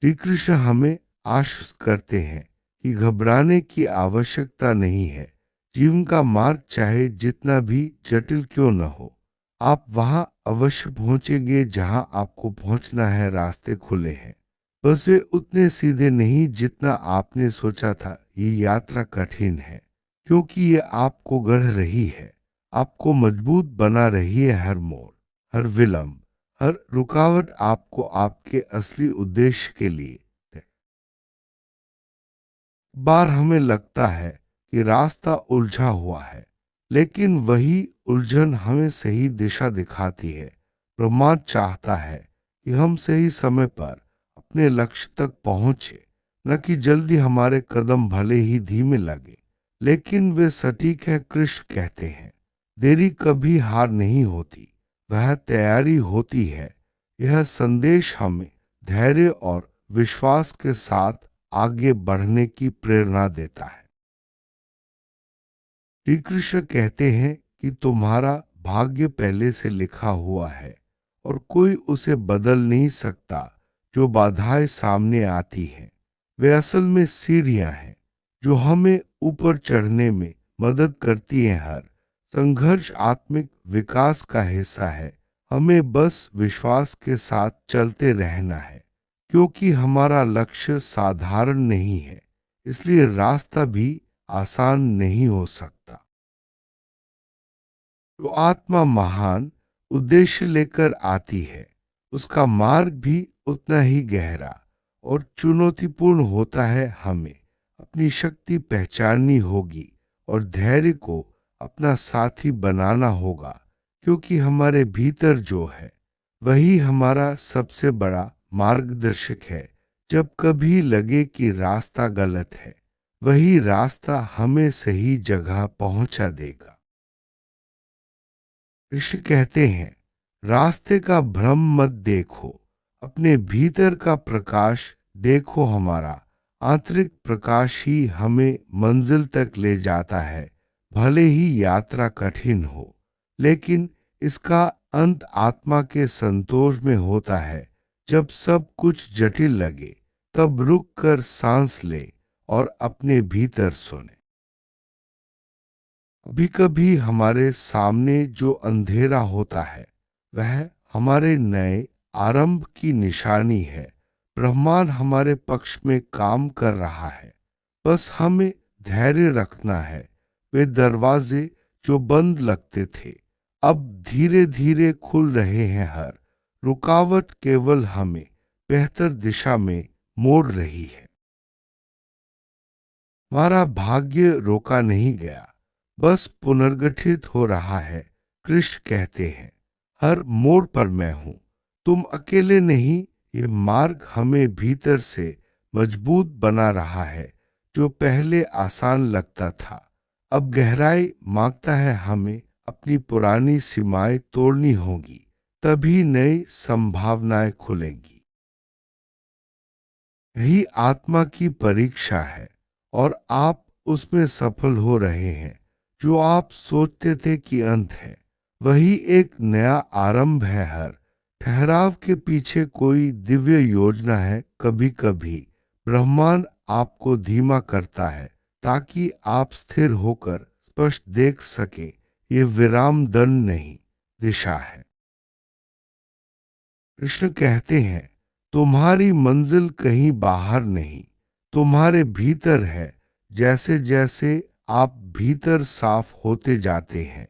श्री कृष्ण हमें आश्वस्त करते हैं कि घबराने की आवश्यकता नहीं है। जीवन का मार्ग चाहे जितना भी जटिल क्यों न हो, आप वहां अवश्य पहुंचेंगे जहां आपको पहुंचना है। रास्ते खुले हैं, बस वे उतने सीधे नहीं जितना आपने सोचा था। ये यात्रा कठिन है क्योंकि ये आपको गढ़ रही है, आपको मजबूत बना रही है। हर मोड़, हर विलंब, हर रुकावट आपको आपके असली उद्देश्य के लिए है। बार हमें लगता है कि रास्ता उलझा हुआ है, लेकिन वही उलझन हमें सही दिशा दिखाती है। ब्रह्मांड चाहता है कि हम सही समय पर अपने लक्ष्य तक पहुंचे, न कि जल्दी। हमारे कदम भले ही धीमे लगे, लेकिन वे सटीक है। कृष्ण कहते हैं, देरी कभी हार नहीं होती, वह तैयारी होती है। यह संदेश हमें धैर्य और विश्वास के साथ आगे बढ़ने की प्रेरणा देता है। श्री कृष्ण कहते हैं कि तुम्हारा भाग्य पहले से लिखा हुआ है और कोई उसे बदल नहीं सकता। जो बाधाएं सामने आती हैं, वे असल में सीढ़ियां हैं जो हमें ऊपर चढ़ने में मदद करती हैं। हर संघर्ष आत्मिक विकास का हिस्सा है। हमें बस विश्वास के साथ चलते रहना है, क्योंकि हमारा लक्ष्य साधारण नहीं है, इसलिए रास्ता भी आसान नहीं हो सकता। जो आत्मा महान उद्देश्य लेकर आती है, उसका मार्ग भी उतना ही गहरा और चुनौतीपूर्ण होता है। हमें अपनी शक्ति पहचाननी होगी और धैर्य को अपना साथी बनाना होगा, क्योंकि हमारे भीतर जो है वही हमारा सबसे बड़ा मार्गदर्शक है। जब कभी लगे कि रास्ता गलत है, वही रास्ता हमें सही जगह पहुंचा देगा। ऋषि कहते हैं, रास्ते का भ्रम मत देखो, अपने भीतर का प्रकाश देखो। हमारा आंतरिक प्रकाश ही हमें मंजिल तक ले जाता है। भले ही यात्रा कठिन हो, लेकिन इसका अंत आत्मा के संतोष में होता है। जब सब कुछ जटिल लगे, तब रुक कर सांस ले और अपने भीतर सुने। कभी कभी हमारे सामने जो अंधेरा होता है, वह हमारे नए आरंभ की निशानी है। ब्रह्मांड हमारे पक्ष में काम कर रहा है, बस हमें धैर्य रखना है। वे दरवाजे जो बंद लगते थे, अब धीरे धीरे खुल रहे हैं। हर रुकावट केवल हमें बेहतर दिशा में मोड़ रही है। हमारा भाग्य रोका नहीं गया, बस पुनर्गठित हो रहा है। कृष्ण कहते हैं, हर मोड़ पर मैं हूं, तुम अकेले नहीं। ये मार्ग हमें भीतर से मजबूत बना रहा है। जो पहले आसान लगता था, अब गहराई मांगता है। हमें अपनी पुरानी सीमाएं तोड़नी होगी, तभी नई संभावनाएं खुलेंगी। यही आत्मा की परीक्षा है, और आप उसमें सफल हो रहे हैं। जो आप सोचते थे कि अंत है, वही एक नया आरंभ है। हर ठहराव के पीछे कोई दिव्य योजना है। कभी कभी ब्रह्मांड आपको धीमा करता है, ताकि आप स्थिर होकर स्पष्ट देख सके। ये विराम दंड नहीं, दिशा है। कृष्ण कहते हैं, तुम्हारी मंजिल कहीं बाहर नहीं, तुम्हारे भीतर है। जैसे जैसे आप भीतर साफ होते जाते हैं,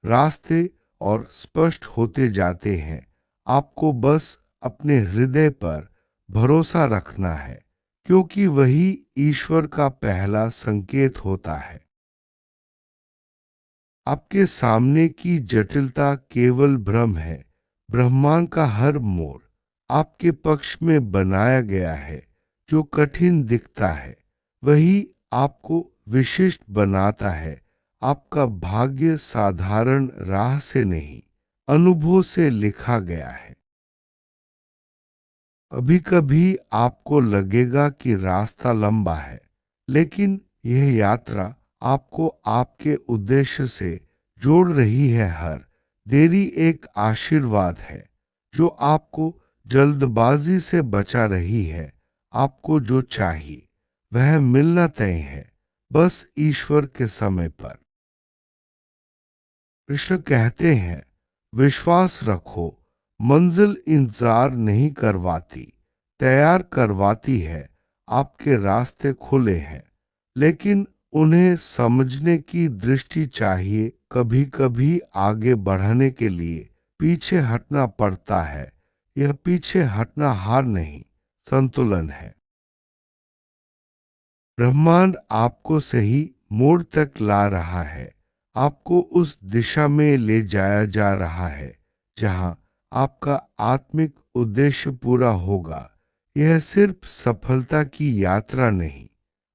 रास्ते और स्पष्ट होते जाते हैं। आपको बस अपने हृदय पर भरोसा रखना है, क्योंकि वही ईश्वर का पहला संकेत होता है। आपके सामने की जटिलता केवल भ्रम है। ब्रह्मांड का हर मोड़ आपके पक्ष में बनाया गया है। जो कठिन दिखता है, वही आपको विशिष्ट बनाता है। आपका भाग्य साधारण राह से नहीं, अनुभव से लिखा गया है। कभी कभी आपको लगेगा कि रास्ता लंबा है, लेकिन यह यात्रा आपको आपके उद्देश्य से जोड़ रही है। हर देरी एक आशीर्वाद है, जो आपको जल्दबाजी से बचा रही है। आपको जो चाहिए वह मिलना तय है, बस ईश्वर के समय पर। कृष्ण कहते हैं, विश्वास रखो, मंजिल इंतजार नहीं करवाती, तैयार करवाती है। आपके रास्ते खुले हैं, लेकिन उन्हें समझने की दृष्टि चाहिए। कभी कभी आगे बढ़ने के लिए पीछे हटना पड़ता है। यह पीछे हटना हार नहीं, संतुलन है। ब्रह्मांड आपको सही मोड़ तक ला रहा है, आपको उस दिशा में ले जाया जा रहा है जहां आपका आत्मिक उद्देश्य पूरा होगा। यह सिर्फ सफलता की यात्रा नहीं,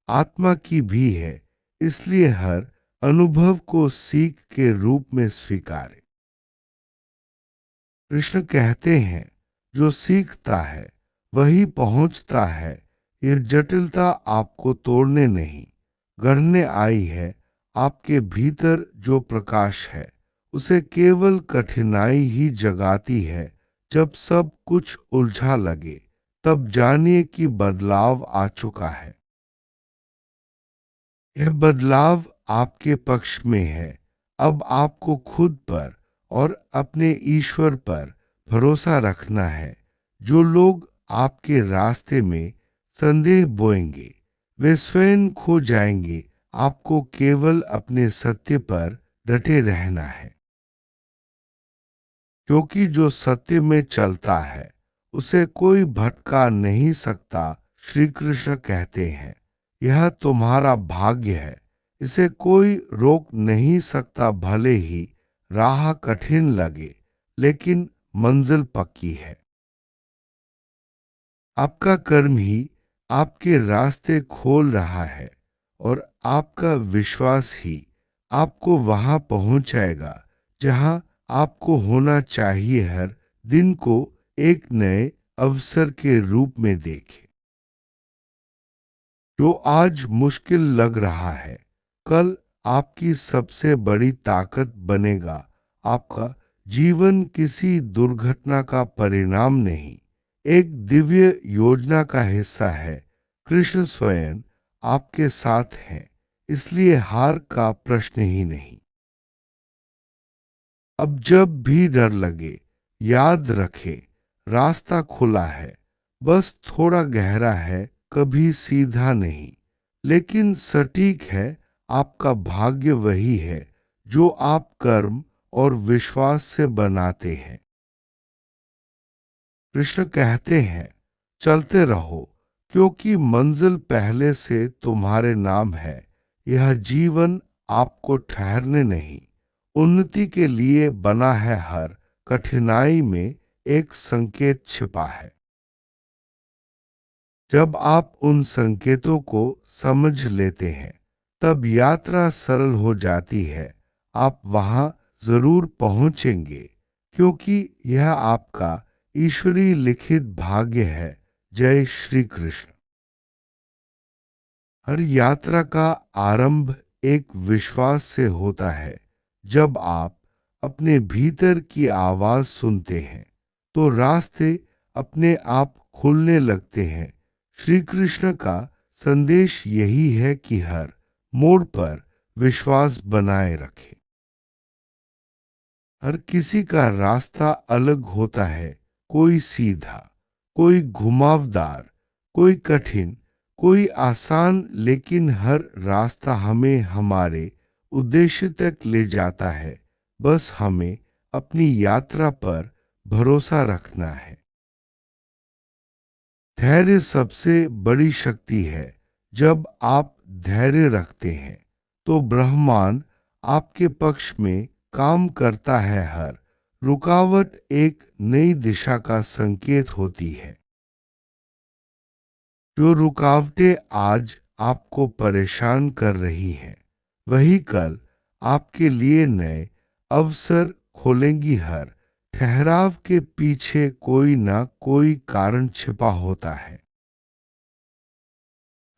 आत्मा की भी है। इसलिए हर अनुभव को सीख के रूप में स्वीकारें। कृष्ण कहते हैं, जो सीखता है वही पहुंचता है। यह जटिलता आपको तोड़ने नहीं, गढ़ने आई है। आपके भीतर जो प्रकाश है उसे केवल कठिनाई ही जगाती है। जब सब कुछ उलझा लगे, तब जानिए कि बदलाव आ चुका है। यह बदलाव आपके पक्ष में है। अब आपको खुद पर और अपने ईश्वर पर भरोसा रखना है। जो लोग आपके रास्ते में संदेह बोएंगे, वे स्वयं खो जाएंगे। आपको केवल अपने सत्य पर डटे रहना है, क्योंकि जो सत्य में चलता है उसे कोई भटका नहीं सकता। श्री कृष्ण कहते हैं, यह तुम्हारा भाग्य है, इसे कोई रोक नहीं सकता। भले ही राह कठिन लगे, लेकिन मंजिल पक्की है। आपका कर्म ही आपके रास्ते खोल रहा है, और आपका विश्वास ही आपको वहां पहुंचाएगा जहां आपको होना चाहिए। हर दिन को एक नए अवसर के रूप में देखें। जो आज मुश्किल लग रहा है, कल आपकी सबसे बड़ी ताकत बनेगा। आपका जीवन किसी दुर्घटना का परिणाम नहीं, एक दिव्य योजना का हिस्सा है। कृष्ण स्वयं आपके साथ हैं, इसलिए हार का प्रश्न ही नहीं। अब जब भी डर लगे, याद रखें, रास्ता खुला है, बस थोड़ा गहरा है, कभी सीधा नहीं, लेकिन सटीक है। आपका भाग्य वही है जो आप कर्म और विश्वास से बनाते हैं। कृष्ण कहते हैं, चलते रहो, क्योंकि मंजिल पहले से तुम्हारे नाम है। यह जीवन आपको ठहरने नहीं, उन्नति के लिए बना है। हर कठिनाई में एक संकेत छिपा है। जब आप उन संकेतों को समझ लेते हैं, तब यात्रा सरल हो जाती है। आप वहां जरूर पहुंचेंगे, क्योंकि यह आपका ईश्वरीय लिखित भाग्य है। जय श्री कृष्ण। हर यात्रा का आरंभ एक विश्वास से होता है। जब आप अपने भीतर की आवाज सुनते हैं, तो रास्ते अपने आप खुलने लगते हैं। श्री कृष्ण का संदेश यही है कि हर मोड़ पर विश्वास बनाए रखें। हर किसी का रास्ता अलग होता है, कोई सीधा, कोई घुमावदार, कोई कठिन, कोई आसान, लेकिन हर रास्ता हमें हमारे उद्देश्य तक ले जाता है। बस हमें अपनी यात्रा पर भरोसा रखना है। धैर्य सबसे बड़ी शक्ति है। जब आप धैर्य रखते हैं, तो ब्रह्मांड आपके पक्ष में काम करता है। हर रुकावट एक नई दिशा का संकेत होती है। जो रुकावटें आज आपको परेशान कर रही हैं, वही कल आपके लिए नए अवसर खोलेंगी। हर ठहराव के पीछे कोई ना कोई कारण छिपा होता है।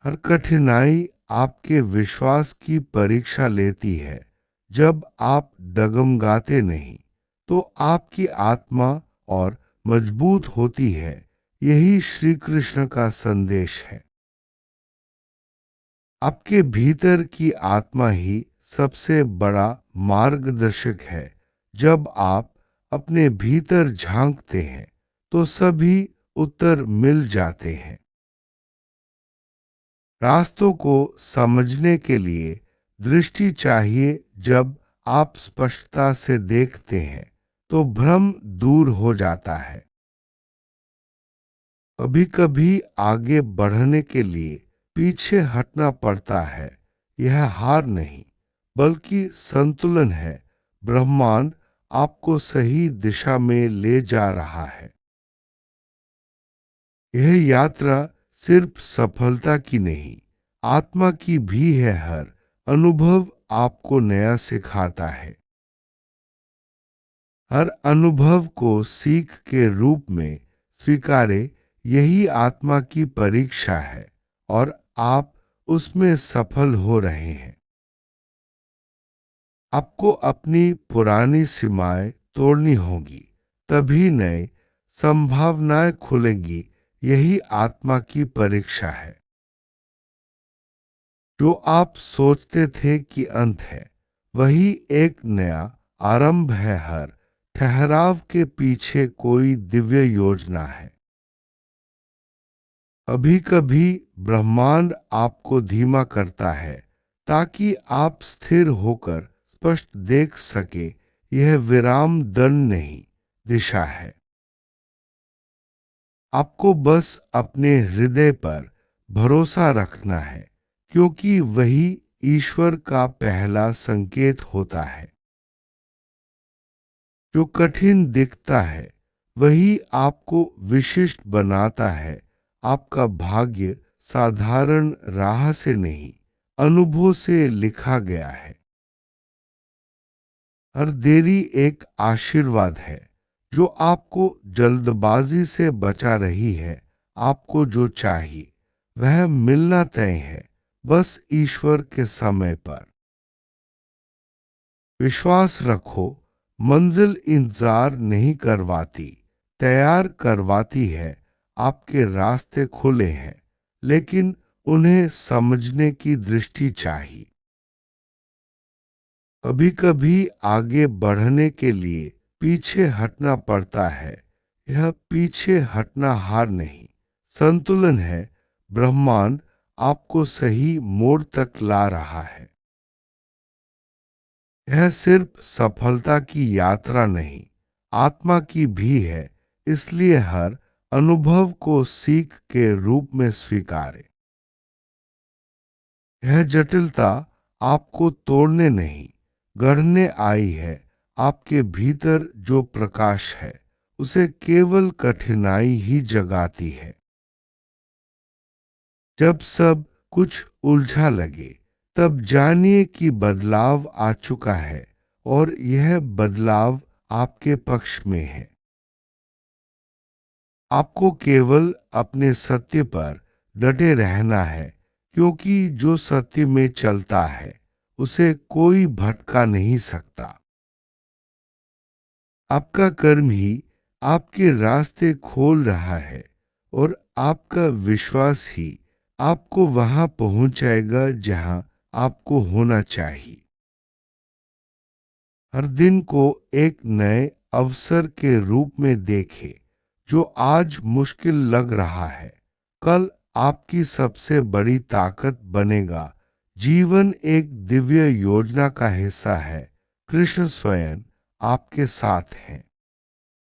हर कठिनाई आपके विश्वास की परीक्षा लेती है। जब आप डगमगाते नहीं, तो आपकी आत्मा और मजबूत होती है। यही श्री कृष्ण का संदेश है। आपके भीतर की आत्मा ही सबसे बड़ा मार्गदर्शक है। जब आप अपने भीतर झांकते हैं तो सभी उत्तर मिल जाते हैं। रास्तों को समझने के लिए दृष्टि चाहिए। जब आप स्पष्टता से देखते हैं तो भ्रम दूर हो जाता है। कभी कभी आगे बढ़ने के लिए पीछे हटना पड़ता है। यह हार नहीं बल्कि संतुलन है। ब्रह्मांड आपको सही दिशा में ले जा रहा है। यह यात्रा सिर्फ सफलता की नहीं, आत्मा की भी है। हर अनुभव आपको नया सिखाता है। हर अनुभव को सीख के रूप में स्वीकारे। यही आत्मा की परीक्षा है और आप उसमें सफल हो रहे हैं। आपको अपनी पुरानी सीमाएं तोड़नी होगी, तभी नए संभावनाएं खुलेंगी। यही आत्मा की परीक्षा है। जो आप सोचते थे कि अंत है, वही एक नया आरंभ है। हर ठहराव के पीछे कोई दिव्य योजना है। कभी कभी ब्रह्मांड आपको धीमा करता है ताकि आप स्थिर होकर स्पष्ट देख सके। यह विराम दंड नहीं, दिशा है। आपको बस अपने हृदय पर भरोसा रखना है, क्योंकि वही ईश्वर का पहला संकेत होता है। जो कठिन दिखता है वही आपको विशिष्ट बनाता है। आपका भाग्य साधारण राह से नहीं, अनुभव से लिखा गया है। हर देरी एक आशीर्वाद है जो आपको जल्दबाजी से बचा रही है। आपको जो चाहिए वह मिलना तय है, बस ईश्वर के समय पर। विश्वास रखो, मंजिल इंतजार नहीं करवाती, तैयार करवाती है। आपके रास्ते खुले हैं, लेकिन उन्हें समझने की दृष्टि चाहिए। कभी कभी आगे बढ़ने के लिए पीछे हटना पड़ता है। यह पीछे हटना हार नहीं, संतुलन है। ब्रह्मांड आपको सही मोड़ तक ला रहा है। यह सिर्फ सफलता की यात्रा नहीं, आत्मा की भी है। इसलिए हर अनुभव को सीख के रूप में स्वीकारें। यह जटिलता आपको तोड़ने नहीं, गढ़ने आई है। आपके भीतर जो प्रकाश है उसे केवल कठिनाई ही जगाती है। जब सब कुछ उलझा लगे, तब जानिए कि बदलाव आ चुका है और यह बदलाव आपके पक्ष में है। आपको केवल अपने सत्य पर डटे रहना है, क्योंकि जो सत्य में चलता है उसे कोई भटका नहीं सकता। आपका कर्म ही आपके रास्ते खोल रहा है और आपका विश्वास ही आपको वहां पहुंचाएगा जहां आपको होना चाहिए। हर दिन को एक नए अवसर के रूप में देखें। जो आज मुश्किल लग रहा है, कल आपकी सबसे बड़ी ताकत बनेगा। जीवन एक दिव्य योजना का हिस्सा है। कृष्ण स्वयं आपके साथ हैं।